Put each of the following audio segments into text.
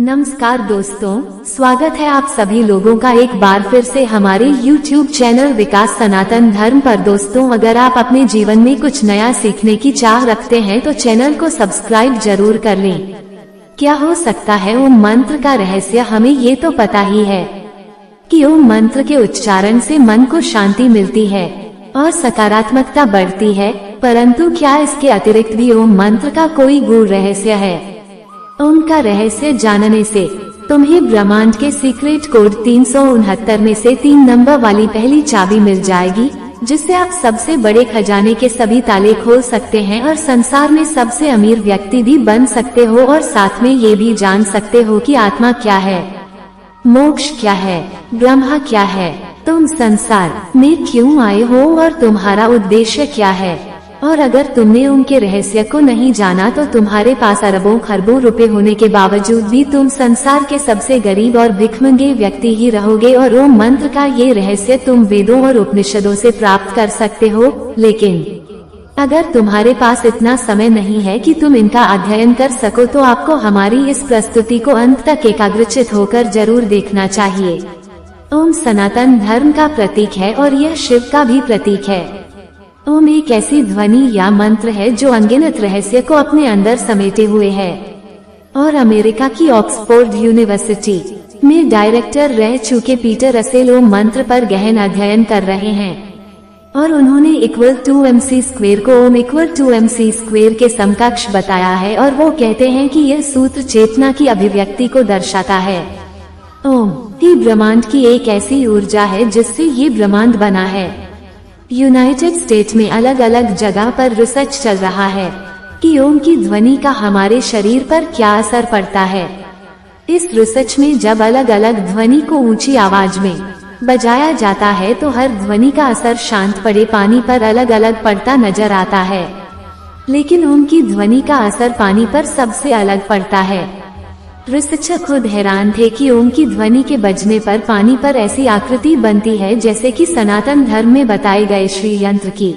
नमस्कार दोस्तों, स्वागत है आप सभी लोगों का एक बार फिर से हमारे YouTube चैनल विकास सनातन धर्म पर। दोस्तों, अगर आप अपने जीवन में कुछ नया सीखने की चाह रखते हैं तो चैनल को सब्सक्राइब जरूर कर लें। क्या हो सकता है ओम मंत्र का रहस्य? हमें ये तो पता ही है कि ओम मंत्र के उच्चारण से मन को शांति मिलती है और सकारात्मकता बढ़ती है, परंतु क्या इसके अतिरिक्त भी ओम मंत्र का कोई गूढ़ रहस्य है? ओम का रहस्य जानने से तुम्हें ब्रह्मांड के सीक्रेट कोड 369 में से 3 नंबर वाली पहली चाबी मिल जाएगी, जिससे आप सबसे बड़े खजाने के सभी ताले खोल सकते हैं और संसार में सबसे अमीर व्यक्ति भी बन सकते हो। और साथ में ये भी जान सकते हो कि आत्मा क्या है, मोक्ष क्या है, ब्रह्मा क्या है, तुम संसार में क्यों आए हो और तुम्हारा उद्देश्य क्या है। और अगर तुमने उनके रहस्य को नहीं जाना तो तुम्हारे पास अरबों खरबों रुपए होने के बावजूद भी तुम संसार के सबसे गरीब और भिखमंगे व्यक्ति ही रहोगे। और ओम मंत्र का ये रहस्य तुम वेदों और उपनिषदों से प्राप्त कर सकते हो, लेकिन अगर तुम्हारे पास इतना समय नहीं है कि तुम इनका अध्ययन कर सको तो आपको हमारी इस प्रस्तुति को अंत तक एकाग्रचित होकर जरूर देखना चाहिए। ओम सनातन धर्म का प्रतीक है और यह शिव का भी प्रतीक है। ओम एक ऐसी ध्वनि या मंत्र है जो अनगिनत रहस्य को अपने अंदर समेटे हुए है। और अमेरिका की ऑक्सफोर्ड यूनिवर्सिटी में डायरेक्टर रह चुके पीटर रसेल ओम मंत्र पर गहन अध्ययन कर रहे हैं और उन्होंने =mc² को ओम =mc² के समकक्ष बताया है। और वो कहते हैं कि यह सूत्र चेतना की अभिव्यक्ति को दर्शाता है। ओम ही ब्रह्मांड की एक ऐसी ऊर्जा है जिससे ये ब्रह्मांड बना है। यूनाइटेड स्टेट में अलग अलग जगह पर रिसर्च चल रहा है कि ओम की ध्वनि का हमारे शरीर पर क्या असर पड़ता है। इस रिसर्च में जब अलग अलग ध्वनि को ऊंची आवाज में बजाया जाता है तो हर ध्वनि का असर शांत पड़े पानी पर अलग अलग पड़ता नजर आता है, लेकिन ओम की ध्वनि का असर पानी पर सबसे अलग पड़ता है। रिसर्चर खुद हैरान थे कि ओम की ध्वनि के बजने पर पानी पर ऐसी आकृति बनती है जैसे कि सनातन धर्म में बताए गए श्री यंत्र की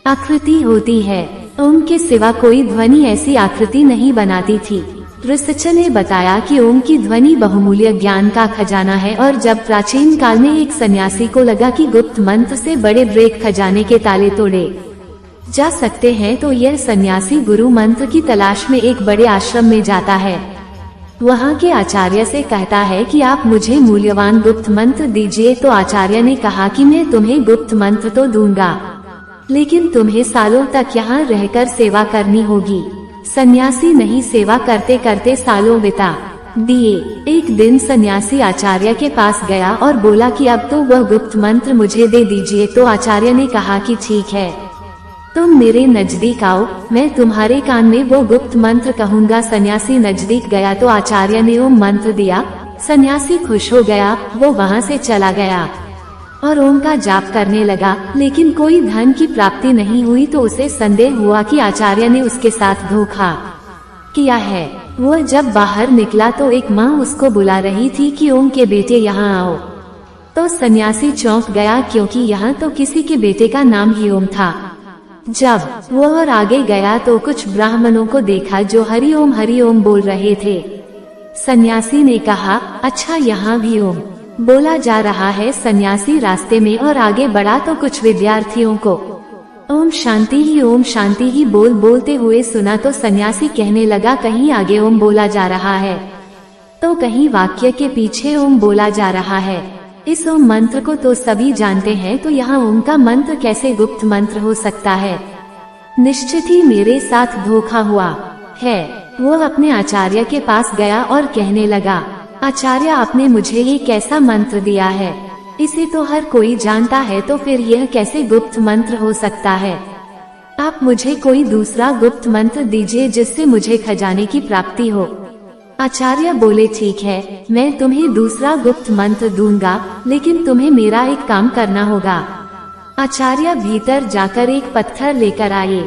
आकृति होती है। ओम के सिवा कोई ध्वनि ऐसी आकृति नहीं बनाती थी। रिसर्चर ने बताया कि ओम की ध्वनि बहुमूल्य ज्ञान का खजाना है और जब प्राचीन काल में एक सन्यासी को लगा कि गुप्त मंत्र से बड़े ब्रेक खजाने के ताले तोड़े जा सकते हैं तो यह सन्यासी गुरु मंत्र की तलाश में एक बड़े आश्रम में जाता है। वहाँ के आचार्य से कहता है कि आप मुझे मूल्यवान गुप्त मंत्र दीजिए। तो आचार्य ने कहा कि मैं तुम्हें गुप्त मंत्र तो दूंगा, लेकिन तुम्हें सालों तक यहाँ रहकर सेवा करनी होगी। सन्यासी नहीं सेवा करते करते सालों बिता दिए। एक दिन सन्यासी आचार्य के पास गया और बोला कि अब तो वह गुप्त मंत्र मुझे दे दीजिए। तो आचार्य ने कहा कि ठीक है, तुम मेरे नजदीक आओ, मैं तुम्हारे कान में वो गुप्त मंत्र कहूँगा। सन्यासी नजदीक गया तो आचार्य ने ओम मंत्र दिया। सन्यासी खुश हो गया, वो वहाँ से चला गया और ओम का जाप करने लगा, लेकिन कोई धन की प्राप्ति नहीं हुई। तो उसे संदेह हुआ कि आचार्य ने उसके साथ धोखा किया है। वह जब बाहर निकला तो एक माँ उसको बुला रही थी कि ओम के बेटे यहाँ आओ। तो सन्यासी चौंक गया क्योंकि यहाँ तो किसी के बेटे का नाम ही ओम था। जब वो और आगे गया तो कुछ ब्राह्मणों को देखा जो हरि ओम बोल रहे थे। सन्यासी ने कहा, अच्छा यहाँ भी ओम बोला जा रहा है। सन्यासी रास्ते में और आगे बढ़ा तो कुछ विद्यार्थियों को ओम शांति ही बोलते हुए सुना। तो सन्यासी कहने लगा, कहीं आगे ओम बोला जा रहा है तो कहीं वाक्य के पीछे ओम बोला जा रहा है। इस ओम मंत्र को तो सभी जानते हैं, तो यहाँ ओम का मंत्र कैसे गुप्त मंत्र हो सकता है? निश्चित ही मेरे साथ धोखा हुआ है। वो अपने आचार्य के पास गया और कहने लगा, आचार्य आपने मुझे ये कैसा मंत्र दिया है? इसे तो हर कोई जानता है, तो फिर यह कैसे गुप्त मंत्र हो सकता है? आप मुझे कोई दूसरा गुप्त मंत्र दीजिए जिससे मुझे खजाने की प्राप्ति हो। आचार्य बोले, ठीक है, मैं तुम्हें दूसरा गुप्त मंत्र दूंगा, लेकिन तुम्हें मेरा एक काम करना होगा। आचार्य भीतर जाकर एक पत्थर लेकर आए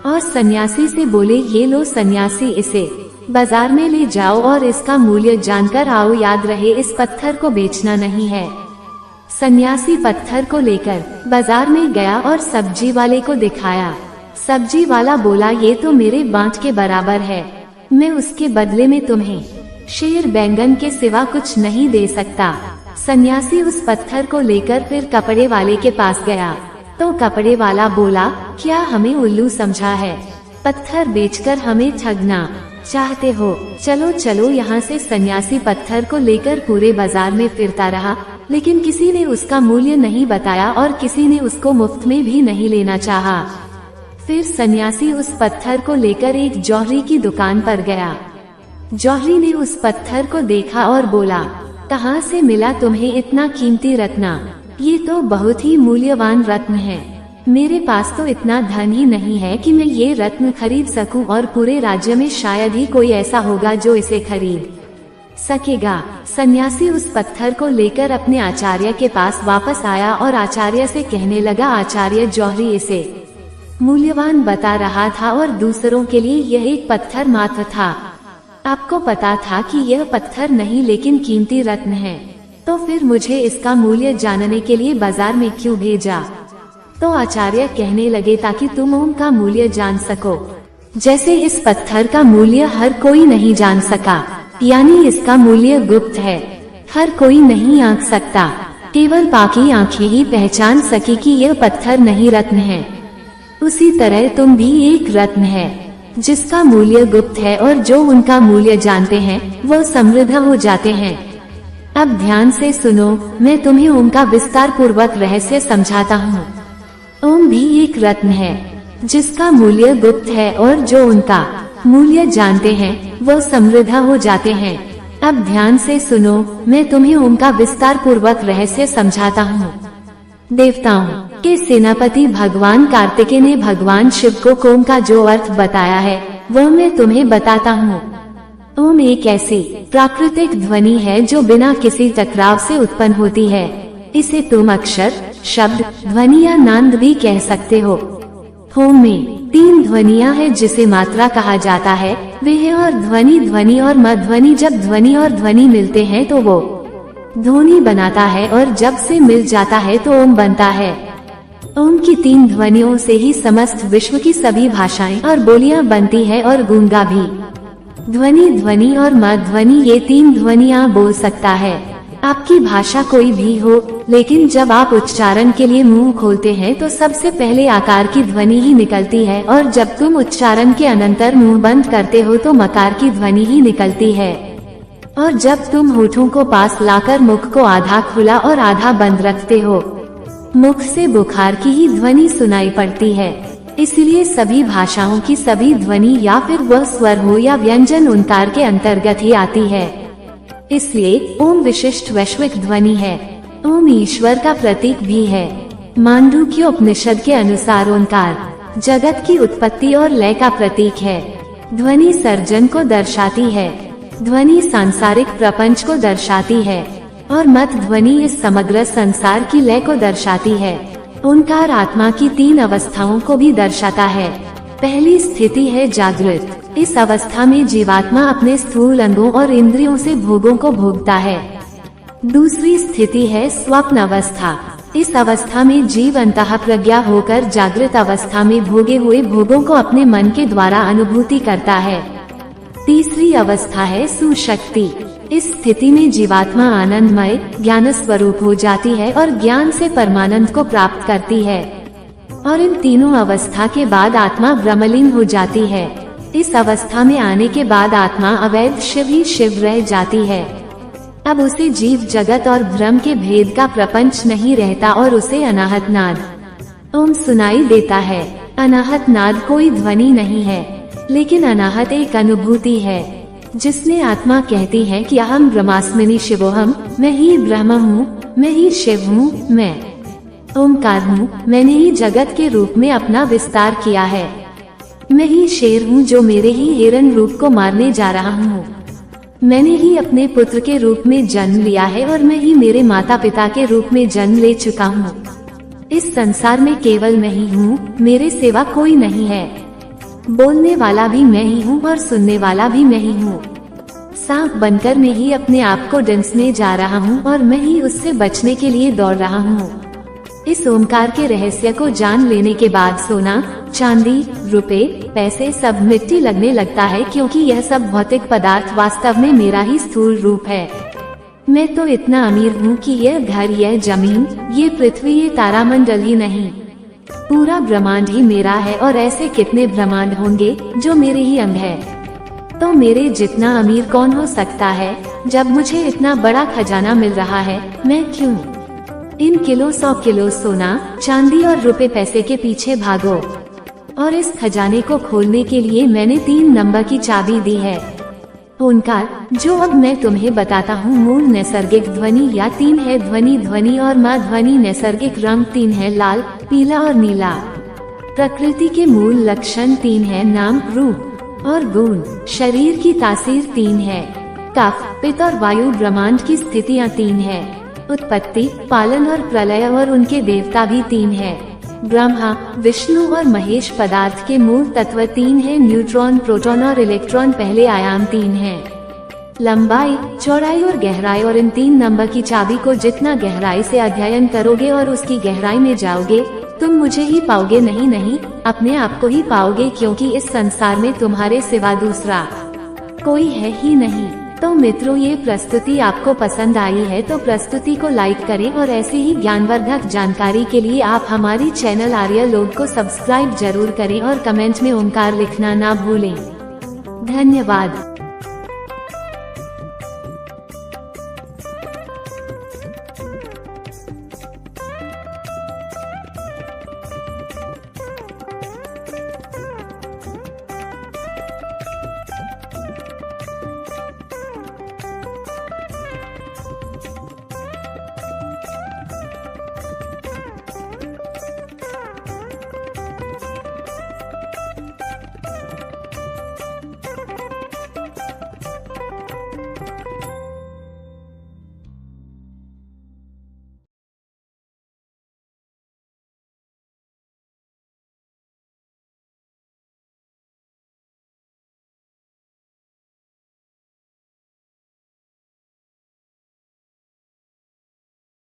और सन्यासी से बोले, ये लो सन्यासी, इसे बाजार में ले जाओ और इसका मूल्य जानकर आओ। याद रहे, इस पत्थर को बेचना नहीं है। सन्यासी पत्थर को लेकर बाजार में गया और सब्जी वाले को दिखाया। सब्जी वाला बोला, ये तो मेरे बांट के बराबर है, मैं उसके बदले में तुम्हें शेर बैंगन के सिवा कुछ नहीं दे सकता। सन्यासी उस पत्थर को लेकर फिर कपड़े वाले के पास गया, तो कपड़े वाला बोला, क्या हमें उल्लू समझा है? पत्थर बेचकर हमें ठगना चाहते हो? चलो चलो यहाँ से। सन्यासी पत्थर को लेकर पूरे बाजार में फिरता रहा, लेकिन किसी ने उसका मूल्य नहीं बताया और किसी ने उसको मुफ्त में भी नहीं लेना चाहा। फिर सन्यासी उस पत्थर को लेकर एक जौहरी की दुकान पर गया। जौहरी ने उस पत्थर को देखा और बोला, कहाँ से मिला तुम्हें इतना कीमती रत्न? ये तो बहुत ही मूल्यवान रत्न है। मेरे पास तो इतना धन ही नहीं है कि मैं ये रत्न खरीद सकूं, और पूरे राज्य में शायद ही कोई ऐसा होगा जो इसे खरीद सकेगा। सन्यासी उस पत्थर को लेकर अपने आचार्य के पास वापस आया और आचार्य से कहने लगा, आचार्य, जौहरी इसे मूल्यवान बता रहा था और दूसरों के लिए यह एक पत्थर मात्र था। आपको पता था कि यह पत्थर नहीं लेकिन कीमती रत्न है, तो फिर मुझे इसका मूल्य जानने के लिए बाजार में क्यों भेजा? तो आचार्य कहने लगे, ताकि तुम ओम का मूल्य जान सको। जैसे इस पत्थर का मूल्य हर कोई नहीं जान सका, यानी इसका मूल्य गुप्त है, हर कोई नहीं आंक सकता, केवल पाकी आंखें ही पहचान सकी कि यह पत्थर नहीं रत्न है। उसी तरह तुम भी एक रत्न है, जिसका मूल्य गुप्त है, और जो उनका मूल्य जानते हैं वो समृद्ध हो जाते हैं। अब ध्यान से सुनो, मैं तुम्हें ओम का विस्तार पूर्वक रहस्य समझाता हूँ। ओम भी एक रत्न है, जिसका मूल्य गुप्त है, और जो उनका मूल्य जानते हैं वो समृद्ध हो जाते हैं। अब ध्यान से सुनो, मैं तुम्हें ओम का विस्तार पूर्वक रहस्य समझाता हूँ। देवताओं के सेनापति भगवान कार्तिकेय ने भगवान शिव को ओम का जो अर्थ बताया है वो मैं तुम्हें बताता हूँ। ओम एक ऐसी प्राकृतिक ध्वनि है जो बिना किसी टकराव से उत्पन्न होती है। इसे तुम अक्षर, शब्द, ध्वनि या नाद भी कह सकते हो। ओम में 3 ध्वनियाँ हैं जिसे मात्रा कहा जाता है, वे है और ध्वनि, ध्वनि और मध्वनि। जब ध्वनि और ध्वनि मिलते हैं तो वो ध्वनि बनाता है, और जब से मिल जाता है तो ओम बनता है। ओम की 3 ध्वनियों से ही समस्त विश्व की सभी भाषाएं और बोलियां बनती है, और गूंगा भी ध्वनि, ध्वनि और मध्वनि, ये 3 ध्वनियां बोल सकता है। आपकी भाषा कोई भी हो, लेकिन जब आप उच्चारण के लिए मुंह खोलते हैं तो सबसे पहले आकार की ध्वनि ही निकलती है, और जब तुम उच्चारण के अनंतर मुंह बंद करते हो तो मकार की ध्वनि ही निकलती है। और जब तुम होठों को पास लाकर मुख को आधा खुला और आधा बंद रखते हो, मुख से बुखार की ही ध्वनि सुनाई पड़ती है। इसलिए सभी भाषाओं की सभी ध्वनि या फिर वह स्वर हो या व्यंजन ओंकार के अंतर्गत ही आती है। इसलिए ओम विशिष्ट वैश्विक ध्वनि है। ओम ईश्वर का प्रतीक भी है। मांडूक्य उपनिषद के अनुसार ओंकार जगत की उत्पत्ति और लय का प्रतीक है। ध्वनि सर्जन को दर्शाती है, ध्वनि सांसारिक प्रपंच को दर्शाती है, और मत ध्वनि इस समग्र संसार की लय को दर्शाती है। ओंकार आत्मा की 3 अवस्थाओं को भी दर्शाता है। पहली स्थिति है जागृत। इस अवस्था में जीवात्मा अपने स्थूल अंगों और इंद्रियों से भोगों को भोगता है। दूसरी स्थिति है स्वप्न अवस्था। इस अवस्था में जीव अंतः प्रज्ञा होकर जागृत अवस्था में भोगे हुए भोगों को अपने मन के द्वारा अनुभूति करता है। तीसरी अवस्था है सुशक्ति। इस स्थिति में जीवात्मा आनंदमय ज्ञान स्वरूप हो जाती है और ज्ञान से परमानंद को प्राप्त करती है। और इन तीनों अवस्था के बाद आत्मा ब्रह्मलीन हो जाती है। इस अवस्था में आने के बाद आत्मा अवैध शिव ही शिव रह जाती है। अब उसे जीव जगत और भ्रम के भेद का प्रपंच नहीं रहता और उसे अनाहत नाद ओम सुनाई देता है। अनाहत नाद कोई ध्वनि नहीं है, लेकिन अनाहत एक अनुभूति है, जिसने आत्मा कहती है कि अहम ब्रह्मास्मिनी शिवोहम, मैं ही ब्रह्म हूँ, मैं ही शिव हूँ, मैं ओमकार हूँ, मैंने ही जगत के रूप में अपना विस्तार किया है। मैं ही शेर हूँ जो मेरे ही हिरण रूप को मारने जा रहा हूँ। मैंने ही अपने पुत्र के रूप में जन्म लिया है और मैं ही मेरे माता पिता के रूप में जन्म ले चुका हूँ। इस संसार में केवल मैं ही हूँ, मेरे सिवा कोई नहीं है। बोलने वाला भी मैं ही हूँ और सुनने वाला भी मैं ही हूँ। सांप बनकर मैं ही अपने आप को डंसने जा रहा हूँ और मैं ही उससे बचने के लिए दौड़ रहा हूँ। इस ओमकार के रहस्य को जान लेने के बाद सोना, चांदी, रुपए, पैसे सब मिट्टी लगने लगता है, क्योंकि यह सब भौतिक पदार्थ वास्तव में मेरा ही स्थूल रूप है। मैं तो इतना अमीर हूँ कि यह घर, यह जमीन, ये पृथ्वी, ये तारामंडल ही नहीं, पूरा ब्रह्मांड ही मेरा है। और ऐसे कितने ब्रह्मांड होंगे जो मेरे ही अंग है। तो मेरे जितना अमीर कौन हो सकता है? जब मुझे इतना बड़ा खजाना मिल रहा है, मैं क्यों इन किलो 100 किलो सोना, चांदी और रुपए पैसे के पीछे भागो? और इस खजाने को खोलने के लिए मैंने 3 नंबर की चाबी दी है। ओंकार, जो अब मैं तुम्हें बताता हूँ, मूल नैसर्गिक ध्वनि या 3 है। ध्वनि और माँ ध्वनि। नैसर्गिक रंग 3 है, लाल, पीला और नीला। प्रकृति के मूल लक्षण 3 है, नाम, रूप और गुण। शरीर की तासीर 3 है, कफ, पित्त और वायु। ब्रह्मांड की स्थितियाँ 3 है, उत्पत्ति, पालन और प्रलय। और उनके देवता भी 3 है, ब्रह्मा, विष्णु और महेश। पदार्थ के मूल तत्व 3 है, न्यूट्रॉन, प्रोटॉन और इलेक्ट्रॉन। पहले आयाम 3 है, लंबाई, चौड़ाई और गहराई। और इन 3 नंबर की चाबी को जितना गहराई से अध्ययन करोगे और उसकी गहराई में जाओगे, तुम मुझे ही पाओगे। नहीं, अपने आप को ही पाओगे, क्योंकि इस संसार में तुम्हारे सिवा दूसरा कोई है ही नहीं। तो मित्रों, ये प्रस्तुति आपको पसंद आई है तो प्रस्तुति को लाइक करें, और ऐसे ही ज्ञानवर्धक जानकारी के लिए आप हमारी चैनल आर्य लोग को सब्सक्राइब जरूर करें और कमेंट में ओंकार लिखना ना भूलें। धन्यवाद।